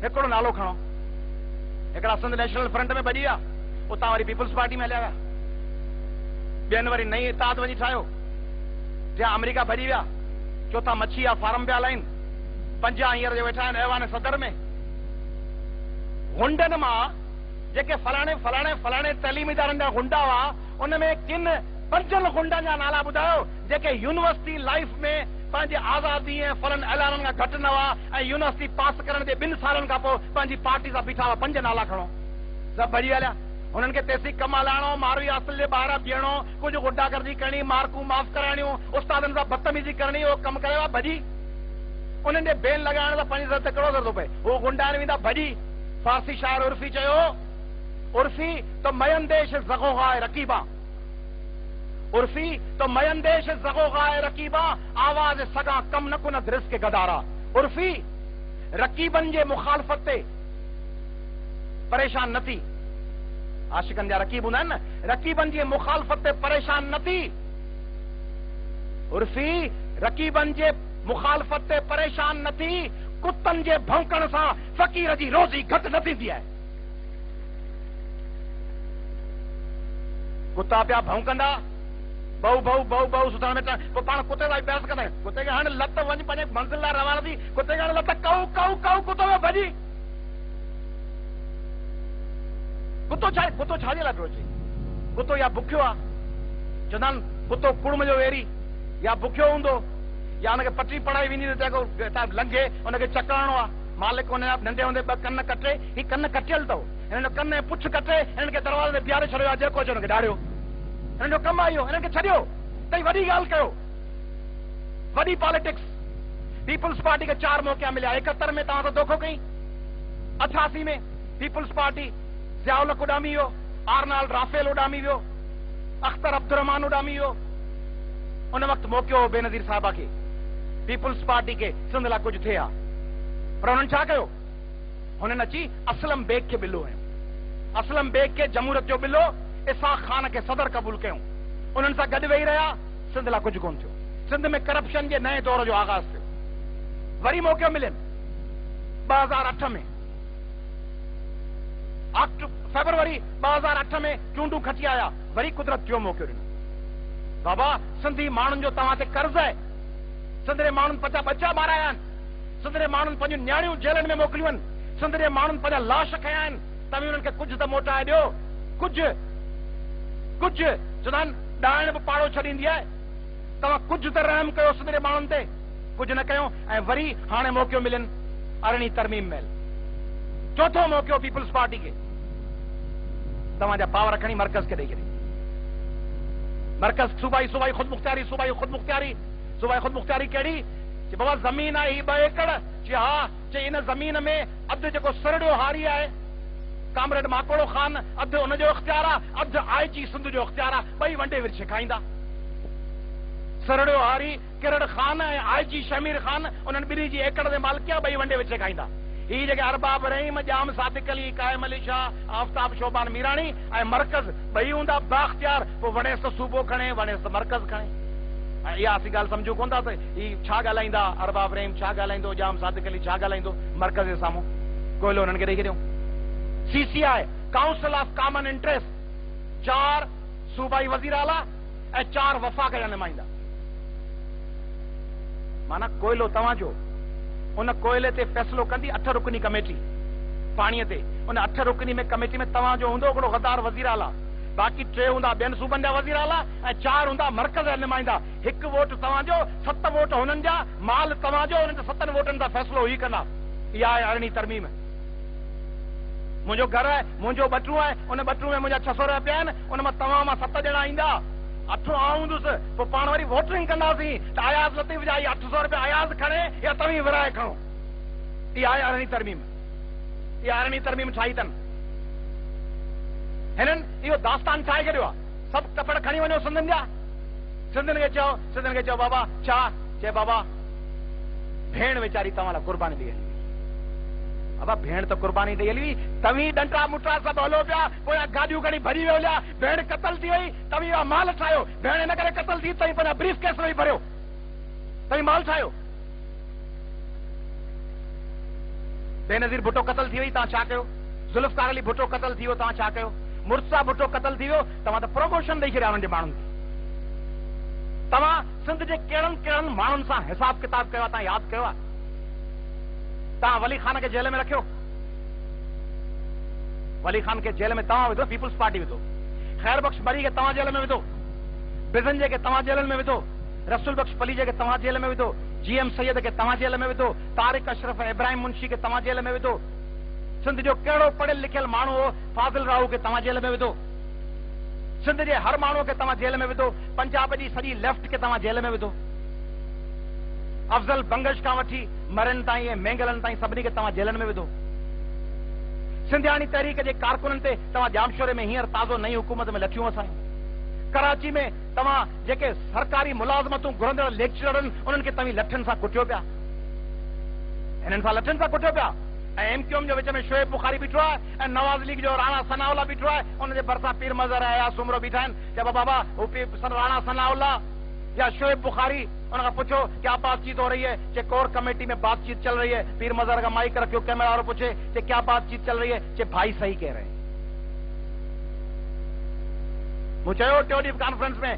हिकिड़ो नालो खणो, हिकिड़ा सिंध नेशनल फ्रंट में भॼी विया, उतां वरी पीपुल्स पार्टी में हलिया विया, ॿियनि वरी नई इताद वञी ठाहियो, जंहिं अमेरिका भॼी विया, चोथा मच्छी या फार्म पिया हलाइनि, 50 हींअर जो वेठा आहिनि ऐवान सदर में। गुंडनि मां जेके फलाणे फलाणे फलाणे तैलीमी इदारनि जा गुंडा हुआ, उन में किन 5 गुंडनि जा नाला ॿुधायो जेके यूनिवर्सिटी लाइफ में पंहिंजी आज़ादी ऐं फलनि ऐलाननि खां घटि न हुआ ऐं यूनिवर्सिटी पास करण जे 2 सालनि खां पोइ पंहिंजी पार्टी सां बीठा हुआ। 5 नाला खणो, सभु भॼी हलिया। उन्हनि खे तेसी कम हलाइणो, मारवी असुल जे ॿाहिरां बीहणो, कुझु गुंडागर्दी करणी, मार्कूं माफ़ कराइणियूं, उस्तादनि सां बदतमीज़ी करणी, उहो कमु कयो आहे भॼी। उन्हनि जे बेन लॻाइण सां 5 करोड़ थो पए, उहो गुंडा वेंदा भॼी। फारसी शाइर उर्फी चयो, उर्फी तो मयंदेश ज़गोगाए रकीबा, उर्फी तो मयंदेश ज़गोगाए रकीबा, आवाज़ सगा कम न कुनत रिस्क गदारा। उर्फी रकीबनि जे मुखालफ़त ते परेशान न थी, आशिकनि जा रकीब हूंदा आहिनि न, रकीबनि जी मुखालफ़त ते परेशान न थी। उर्फी रकीबनि जे मुखालफ़त ते परेशान न थी, कुतनि जे भौंकण सां फ़क़ीर जी रोज़ी घटि न थींदी आहे। कुत्ता पिया भौंकंदा, बहु बहु बहु बहु सुठा में पोइ पाण कुते सां बहस कंदा आहियूं, कुते खे हाणे लत वञ पंहिंजे मंज़िल लाइ रवाना थी, कुते खे हाणे लत कऊ कऊ कऊ, कुतो में भॼी। कुतो छाजे लाइ पियो अचे? कुतो या बुखियो आहे, चवंदा आहिनि कुतो कुड़म जो वेरी, या बुखियो हूंदो, या हुनखे पटरी पढ़ाई वेंदी त लंघे, हुनखे चकराइणो आहे। मालिक हुन नंढे हूंदे 2 कन कटे, ही कन कटियल अथव, हिन जो कन ऐं पुछ कटे, हिननि खे दरवाज़े ते बीहारे छॾियो आहे, जेको अचे हुनखे ॾाढियो, हिननि जो कमु आहे इहो, हिननि खे छॾियो, तई वॾी ॻाल्हि कयो, वॾी पॉलिटिक्स। पीपुल्स पार्टी खे 4 मौक़ा मिलिया, 71 में तव्हां सां धोखो कई, 88 में पीपुल्स पार्टी ज़ियाउल उॾामी वियो, आर्नाल्ड राफेल उॾामी वियो, अख्तर अब्दुर्रहमान उॾामी वियो। उन वक़्तु मौक़ो हो बेनज़ीर साहिबा खे, पीपुल्स पार्टी खे सिंध लाइ कुझु थिए हा, पर हुननि छा कयो? हुननि अची असलम बेग खे बिलो हयो, असलम बेग खे जमहूरियत जो बिलो, इसाक खान खे सदर क़बूल कयूं, उन्हनि सां गॾु वेही रहिया, सिंध लाइ कुझु कोन थियो। सिंध में करप्शन जे नए दौर जो आगाज़ थियो। वरी मौक़ो मिलनि 2008 में, फेब्रुवरी 2008 में चूंडूं खटी आया, वरी कुदरत जो मौक़ो ॾिनो। बाबा सिंधी माण्हुनि जो तव्हां ते कर्ज़ आहे, सिंध जे माण्हुनि पंहिंजा बच्चा माराया आहिनि, सिंध जे माण्हुनि पंहिंजूं न्याणियूं जेलनि में मोकिलियूं आहिनि, सिंध जे माण्हुनि पंहिंजा लाश खया आहिनि, तव्हां उन्हनि खे कुझु त मोटाए ॾियो, कुझु चवंदा आहिनि ॾाइण बि पाड़ो छॾींदी आहे, तव्हां कुझु त रहम कयो सिंध जे माण्हुनि ते, कुझु न कयो। ऐं वरी हाणे मौक़ो मिलनि 18 तरमीम महल, चोथों मौक़ो पीपुल्स पार्टी खे, तव्हांजा पावर खणी मर्कज़ खे ॾेई छॾी। मर्कज़ सूबाई ख़ुद मुख्तियारी कहिड़ी? चई बाबा ज़मीन आहे ही 2 एकड़, चई हा, चई इन ज़मीन में अधु जेको सरड़ियो हारी आहे कामरेड माकोड़ो ख़ान, अधु उनजो इख्तियार आहे, अधु IG सिंध जो इख्तियार आहे, 2 वंडे विरछे खाईंदा। सरड़ियो हारी किरड़ ख़ान ऐं IG शमीर ख़ान, उन्हनि 2 जी एकड़ ते मालिकिया, 2 वंडे विरछे खाईंदा। ही जेके अरबाब रहीम, जाम सादिक अली, कायम अली शाह, आफ़ताब शोबान मीराणी ऐं मर्कज़ 2 हूंदा बाख्तियार, पोइ वणेसि त सूबो खणे, वणेसि त मर्कज़ खणे। ऐं इहा असीं ॻाल्हि सम्झूं कोन था त ही छा ॻाल्हाईंदा, अरबाब रहीम छा ॻाल्हाईंदो, जाम सादिक अली छा ॻाल्हाईंदो, मर्कज़ जे साम्हूं कोयलो हुननि खे ॾेई छॾियूं। CCI council of common interest, 4 सूबाई वज़ीर आला ऐं 4 वफ़ाक़ जा नुमाइंदा। माना कोयलो तव्हांजो, उन कोयले ते फ़ैसिलो कंदी 8 रुकनी कमेटी पाणीअ ते, उन 8 रुकनी में कमेटी में तव्हांजो हूंदो हिकिड़ो गद्दार वज़ीर आला, बाक़ी 3 हूंदा ॿियनि सूबनि जा वज़ीर आला ऐं 4 हूंदा मर्कज़ जा नुमाइंदा। 1 वोट तव्हांजो, 7 वोट हुननि जा, माल तव्हांजो, हुननि 7 वोटनि सां फ़ैसिलो ही कंदा। इहा आहे 18 तरमीम। मुंहिंजो घर आहे, मुंहिंजो बटरू आहे, उन बटरू में मुंहिंजा 600 रुपया पिया आहिनि, उन मां तव्हां मां 7 ॼणा ईंदा, 8 आऊं हूंदुसि, पोइ पाण वरी वोटिंग कंदासीं त अयाज़ लतीफ़ जा 800 रुपया अयाज़ खणे या तव्हीं विराए खणो। इहा आहे 18 तरमीम। इहा 18 तरमीम ठाही अथनि हिननि, इहो दास्तान ठाहे छॾियो आहे। सभु कपड़ खणी वञो सिंधियुनि जा, सिंधियुनि खे चयो बाबा छा? चए बाबा भेण वीचारी तव्हां लाइ क़ुर्बानी ॾेई हली। बाबा भेण त क़ुर्बानी ॾेई हली, तव्हीं डंटा मुटा सभु हलो पिया, पोइ गाॾियूं खणी भॼी वियो लिया, भेण क़तल थी वई, तव्हीं माल ठाहियो, भेण हिन करे क़तल थी, तव्हीं पंहिंजा ब्रीफ केस में भरियो, तव्हीं माल ठाहियो। बेनज़ीर भुट्टो क़त्ल थी वई, तव्हां छा कयो? ज़ुल्फ़िकार अली भुट्टो क़त्ल थी वियो, तव्हां छा कयो? मुर्तज़ा भुट्टो क़त्ल थी वियो, तव्हां त प्रमोशन ॾेई छॾिया उन्हनि जे माण्हुनि खे। तव्हां सिंध जे कहिड़नि कहिड़नि माण्हुनि सां हिसाब किताब कयो आहे, तव्हां यादि कयो आहे? तव्हां वली खान खे जेल में रखियो, वली खान खे जेल में तव्हां विधो, पीपुल्स पार्टी विधो। ख़ैर बख्श बरी खे तव्हां जेल में विधो, बिज़न खे तव्हां जेल में विधो, रसूल बख्श पलीजे खे तव्हां जेल में विधो, GM सैयद खे तव्हां जेल में विधो, तारिक अशरफ इब्राहिम मुंशी खे तव्हां जेल में विधो। सिंध जो कहिड़ो पढ़ियल लिखियल माण्हू हो, फाज़िल राहू खे तव्हां जेल में विधो। सिंध जे हर माण्हू खे तव्हां जेल में विधो। पंजाब जी सॼी लेफ्ट खे तव्हां जेल में विधो। अफ़ज़ल बंगश खां वठी मरन ताईं ऐं मेंगलनि ताईं सभिनी खे तव्हां जेलनि में विधो। सिंधियाणी तहरीक जे कारकुननि ते तव्हां जामशोरे में हींअर ताज़ो नई हुकूमत में लठियूं असायूं। कराची में तव्हां जेके सरकारी मुलाज़मतूं घुरंदड़ लेक्चरर आहिनि, उन्हनि खे तव्हीं लठनि सां कुटियो पिया, हिननि सां लठनि सां कुटियो पिया। ऐं MQM जो विच में शोएब बुखारी बीठो आहे ऐं नवाज़ लीग जो राणा सनाउल्ला बीठो आहे, उनजे भरिसां पीर मज़हर ऐं सुमरो बीठा आहिनि। चइबो बाबा वो राणा सनाउल्ला या शोएब बुखारी, उनखां पुछो क्या बातचीत हो रही है? चे कोर कमेटी में बातचीत चल रही है। पीर मज़हर का माइक रखियो, कैमरा वालो पूछे चे क्या बातचीत चल रही है? चे भाई सही कह रहे हैं। मूं चयो टियों ॾींहुं कॉन्फ्रेंस में,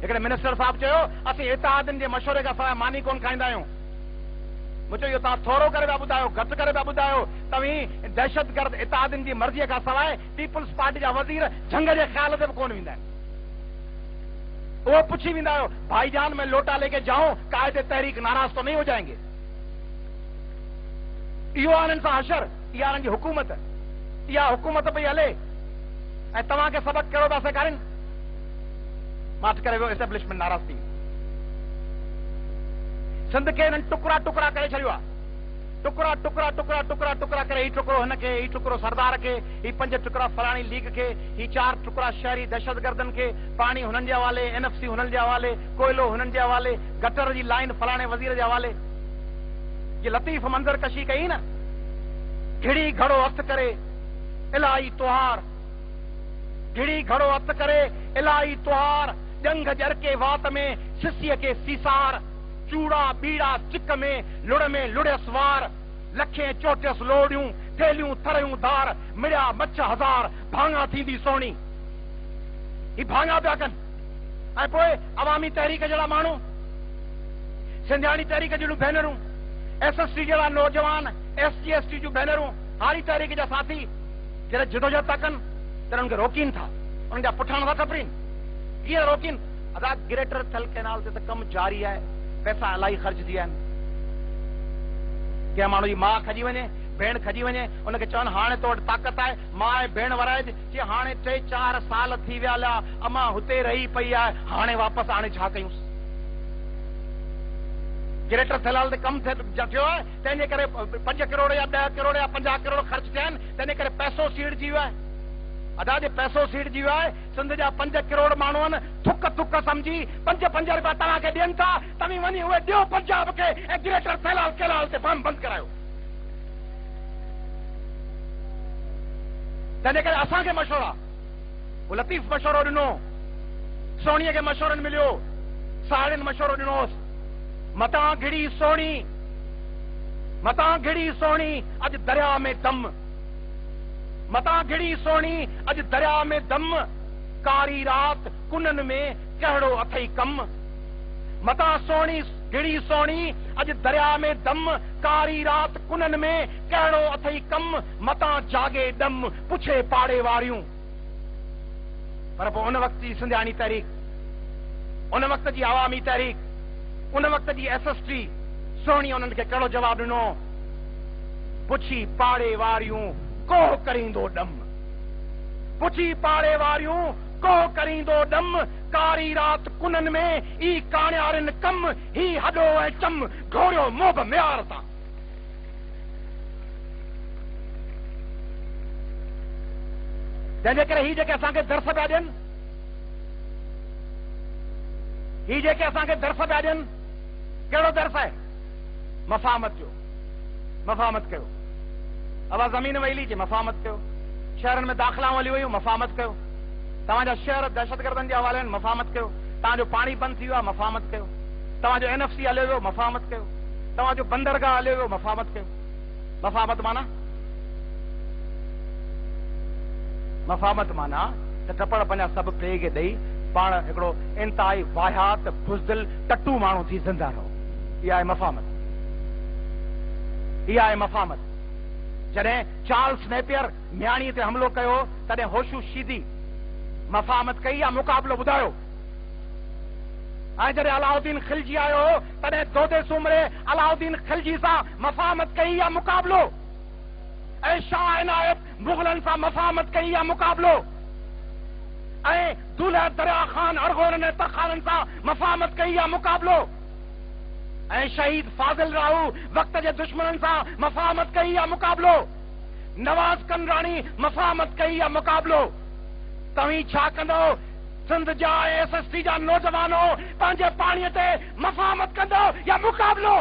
हिकिड़े मिनिस्टर साहब चयो असीं इत्तेहादनि जे मशवरे खां सवाइ मानी कोन खाईंदा आहियूं। मूं चयो इहो तव्हां थोरो करे पिया ॿुधायो, घटि करे पिया ॿुधायो। तव्हीं दहशतगर्द इत्तेहादनि जी मर्ज़ीअ खां सवाइ पीपुल्स पार्टी जा वज़ीर झंग जे ख़्याल ते बि कोन वेंदा आहिनि। वो पूछी वेंदा आहियो भाईजान में लोटा लेके जाऊं, कायदे तहरीक नाराज तो नहीं हो जाएंगे? इहो आहे हिननि सां हशर, इहा हिननि जी हुकूमत, इहा हुकूमत पई हले। ऐं तव्हांखे सबक़ कहिड़ो पिया सेखारीनि? माठ करे वियो एस्टेब्लिशमेंट नाराज़ थी। सिंध खे हिननि टुकड़ा टुकड़ा करे छॾियो आहे, टुकड़ा टुकड़ा टुकड़ा टुकड़ा टुकड़ा करे, ही टुकड़ो हिनखे, ही टुकड़ो सरदार खे, ही 5 टुकड़ा फलाणी लीग खे, ही 4 टुकड़ा शहरी दहशतगर्दनि खे, पाणी हुननि जे हवाले, NFC हुननि जे हवाले, कोयलो हुननि जे हवाले, गटर जी लाइन फलाणे वज़ीर जे हवाले। ये लतीफ़ मंज़र कशी कई न, घिड़ी घड़ो हथ करे इलाही त्योहार, घिड़ी घड़ो हथ करे इलाही त्योहार, जंग जर के वात में सिसीअ के सीसार, चूड़ा बीड़ा चिक में लुड़ में लुड़ियस वार, लखे चोटियस लोड़ियूं, थेलियूं थरियूं धार, मिड़िया मच्छ हज़ार, भाङा थींदी सोणी। ही भाङा पिया कनि। ऐं पोइ अवामी तहरीक जहिड़ा माण्हू, सिंधियाणी तहरीक जहिड़ियूं भेनरूं, SST जहिड़ा नौजवान, ST ST जूं भेनरूं, हारी तहरीक जा साथी जॾहिं जिदोजहद था कनि त उन्हनि खे रोकीनि था, उन्हनि जा पुठान था टपरीनि। कीअं रोकीनि? अदा ग्रेटर थल कैनाल ते त कमु जारी आहे, पैसा इलाही ख़र्च थी विया आहिनि। कंहिं माण्हू जी माउ खजी वञे, भेण खजी वञे, उनखे चवनि हाणे तो वटि ताक़त आहे, मां ऐं भेण वराइज, चए हाणे 3-4 साल थी विया लिया, अमा हुते रही पई आहे, हाणे वापसि हाणे छा कयूंसि? ग्रेटर थिलाल ते कमु थियो आहे, तंहिंजे करे 5 करोड़ या 10 करोड़ या 50 करोड़ ख़र्च थिया आहिनि, तंहिंजे करे पैसो सीड़जी वियो आहे। अदा जे पैसो सीड़जी वियो आहे। सिंध जा 5 करोड़ माण्हू आहिनि, थुक थुक सम्झी 5-5 रुपया तव्हांखे ॾियनि था, तव्हीं वञी उहे ॾियो पंजाब खे ऐं ग्रेटर थिलाल कैनाल ते बम बंदि करायो। तंहिंजे करे असांखे मशवरो आहे, वो लतीफ़ मशवरो ॾिनो, सोणीअ खे मशवरो मिलियो, साड़ियुनि मशवरो ॾिनोसि, मतां घिड़ी सोणी, मतां घिड़ी सोणी, अॼु दरिया में दम, मतां घिड़ी सोणी, अॼु दरिया में दम, कारी रात कुननि में कहिड़ो अथई कम। मतां सोणी घिड़ी सोणी, अॼु दरिया में दम, कारी रात कुननि में कहिड़ो अथई कम, मतां जागे दम पुछे पाड़े वारियूं। पर पोइ उन वक़्त जी सिंधियाणी तहरीक, उन वक़्त जी अवामी तहरीक, उन वक़्त जी SST सोणी उन्हनि खे कहिड़ो जवाबु ॾिनो? पुछी पाड़े वारियूं कोह करींदो डम, पुछी पाड़े वारियूं कोह करींदो डम, कारी रात कुननि में ई काणियारिन कम, ही हॾो ऐं चम घोड़ियो मोब म्यार सां। तंहिंजे करे ही जेके असांखे दर्स पिया ॾियनि, ही जेके असांखे दर्स पिया ॾियनि, कहिड़ो दर्स आहे? मफ़ामत जो। मफ़ामत कयो। अवा ज़मीन वही लीजिए, मफ़ामत कयो। शहरनि में दाख़िलाऊं हली वियूं, मफ़ामत कयो। तव्हांजा शहर दहशतगर्दनि जे हवाले आहिनि, मफ़ामत कयो। तव्हांजो पाणी बंदि थी वियो आहे, मफ़ामत कयो। तव्हांजो NFC हलियो वियो, मफ़ामत कयो। तव्हांजो बंदरगाह हलियो वियो, मफ़ामत कयो। मफ़ामत माना त टपड़ पंहिंजा सभु पे खे ॾेई पाण हिकिड़ो इंतहाई वाहियात बुज़दिल टट्टू माण्हू थी ज़िंदा रहो। इहा आहे मफ़ामत। जॾहिं चार्ल्स नेपियर म्याणी ते हमलो कयो तॾहिं होशू शीदी मफ़ामत कई या मुक़ाबिलो ॿुधायो? ऐं जॾहिं अलाउद्दीन खिलजी आयो तॾहिं दोदे सूमरे अलाउद्दीन खिलजी सां मफ़ामत कई या मुक़ाबिलो? ऐं शाह इनायत मुग़लनि सां मफ़ामत कई या मुक़ाबिलो? ऐं दूल्हा दरिया ख़ान अरगोरन ऐं तरखाननि सां मफ़ामत कई या मुक़ाबिलो? ऐं शहीद फाज़िल राहू वक़्त जे दुश्मननि सां मफ़ामत कई या मुक़ाबिलो? नवाज़ कंदराणी मफ़ामत कई या मुक़ाबिलो? तव्हीं छा कंदो? सिंध जा SST जा नौजवानो पंहिंजे पाणीअ ते मफ़ामत कंदो या मुक़ाबिलो?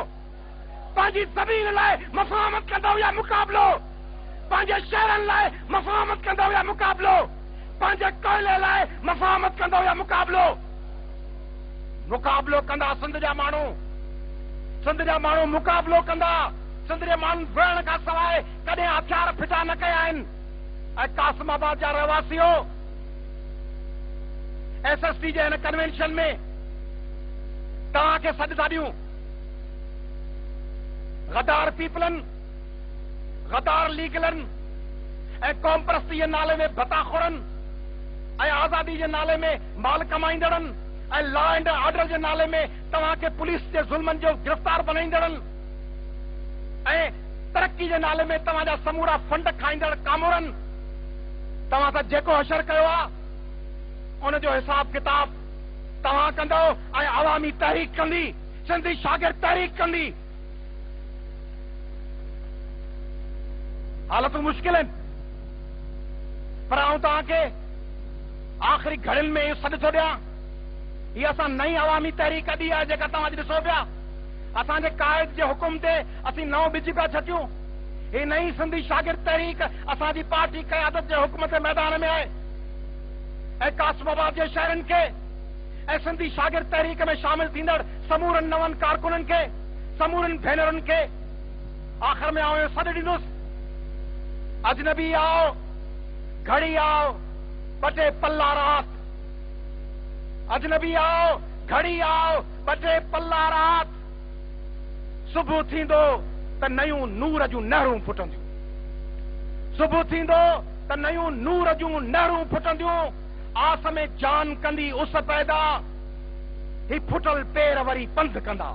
पंहिंजी ज़मीन लाइ मफ़ामत कंदो या मुक़ाबिलो? पंहिंजे शहरनि लाइ मफ़ामत कंदो या मुक़ाबिलो? पंहिंजे कोयले लाइ मफ़ामत कंदो या मुक़ाबिलो? मुक़ाबिलो कंदा सिंध जा माण्हू मुक़ाबिलो कंदा। सिंध जे माण्हू विढ़ण खां सवाइ कॾहिं हथियार फिटा न कया आहिनि। ऐं कासिमाबाद जा रहवासियो SST जे हिन कन्वेंशन में तव्हांखे सॾु था ॾियूं। गद्दार पीपलनि, गद्दार लीगलनि ऐं क़ौमपरस्ती जे नाले में बताखोरनि ऐं आज़ादी जे नाले में माल कमाईंदड़नि ऐं लॉ एंड ऑर्डर जे नाले में तव्हांखे पुलिस जे ज़ुल्मनि जो गिरफ़्तार बनाईंदड़नि ऐं तरक्की जे नाले में तव्हांजा समूरा फंड खाईंदड़ कामोरनि तव्हां सां जेको हशर कयो आहे उन जो हिसाब किताब तव्हां कंदो ऐं अवामी तहरीक कंदी, सिंधी शागिर्द तहरीक कंदी। हालतूं मुश्किल आहिनि, पर आउं तव्हांखे आख़िरी घड़ियुनि में इहो सॾु थो ॾियां। हीअ असां नई अवामी तहरीक कढी आहे जेका तव्हां अॼु ॾिसो पिया। असांजे क़ाइद जे हुकुम ते असीं नओं बिज पिया छटियूं। ही नई सिंधी शागिर्द तहरीक असांजी पार्टी क़यादत जे हुकुम ते मैदान में आहे ऐं कासिमाबाद जे शहरनि खे ऐं सिंधी शागिर्द तहरीक में शामिल थींदड़ समूरनि नवनि कारकुननि खे, समूरनि भेनरुनि खे आख़िर में आउं सॾु ॾींदुसि। अजनबी आओ, घड़ी आओ, ॿ टे पल्ला रात। अजनबी आओ, घड़ी आओ, ॿ टे पल्ला रात। सुबुह थींदो त नयूं नूर जूं नहरूं फुटंदियूं। सुबुह थींदो त नयूं नूर जूं नहरूं फुटंदियूं। आस में जान कंदी उस पैदा, ही फुटल पेर वरी पंध कंदा।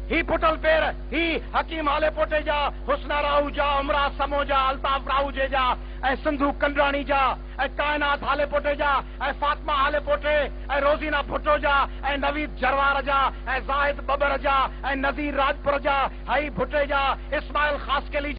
ही फुटल पेर ही हकीम आले पोटे जा, हुस्ना राहू जा, उमरा समो जा, अल्ताफ राहू जे जा ऐं सिंधू कंडराणी जा ऐं कायनात हाले पोटे जा ऐं फातिमा हाले पोटे ऐं रोज़ीना भुट्टो जा ऐं नवीद जरवार जा ऐं ज़ाहिद बबर जा ऐं नज़ीर राजपुर जा, हई भुट्टे जा, इस्माइल ख़ासकेली